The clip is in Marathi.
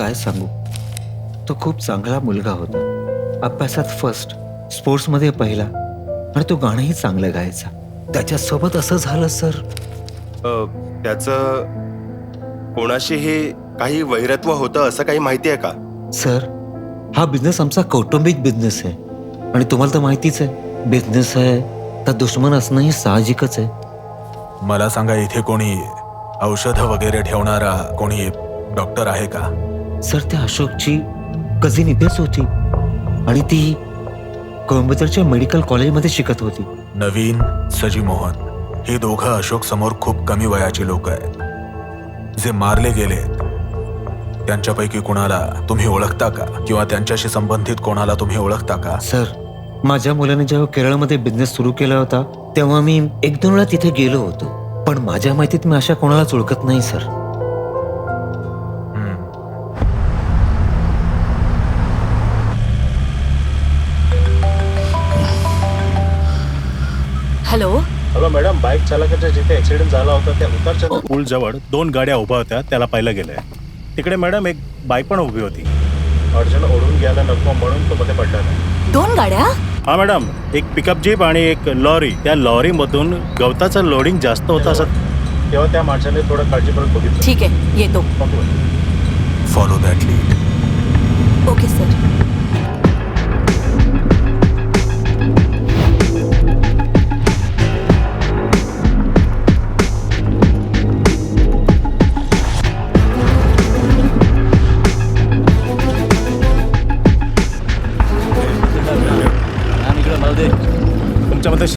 काय सांगू, तो खूप चांगला मुलगा होता. अभ्यासात फर्स्ट, स्पोर्ट्समध्ये पहिला आणि तो गाणंही चांगलं गायचा. त्याच्यासोबत असं झालं सर. त्याचं कोणाशीही काही वैरत्व होतं असं काही माहिती आहे का? सर, हा बिझनेस आमचा कौटुंबिक बिझनेस आहे आणि तुम्हाला तर माहितीच आहे, बिझनेस आहे तर दुश्मन असणंही साहजिकच आहे. मला सांगा, इथे कोणी औषधं वगैरे ठेवणारा कोणी डॉक्टर आहे का? सर, त्या अशोकची कझिन इथेच होती आणि ती कोइंबतूरच्या मेडिकल कॉलेजमध्ये शिकत होती. नवीन, सजी मोहन, ही दोघं अशोक समोर खूप कमी वयाची लोक आहेत. जे मारले गेले त्यांच्यापैकी कुणाला तुम्ही ओळखता का? किंवा त्यांच्याशी संबंधित कोणाला तुम्ही ओळखता का? सर, माझ्या मुलाने जेव्हा केरळमध्ये बिझनेस सुरू केला होता तेव्हा मी 1-2 वेळा तिथे गेलो होतो, पण माझ्या माहितीत मी अशा कोणालाच ओळखत नाही sir. Hello. Hello madam, bike चालकाचा जिथे ऍक्सिडेंट झाला होता त्या उतारच्या पूल जवळ 2 गाड्या उभ्या होत्या, त्याला पाहिलं गेलंय. तिकडे मॅडम एक बाईक पण उभी होती. अर्जंट ओढून घ्यायला नको म्हणून तो मध्ये पडला. 2 गाड्या? हा मॅडम, एक पिकअप जीप आणि एक लॉरी. त्या लॉरीमधून गवताचं लोडिंग जास्त होतं असं तेव्हा त्या माणसाने थोडं काळजीपूर्वक बघितलं. ठीक आहे, येतो. Follow that lead. Okay sir.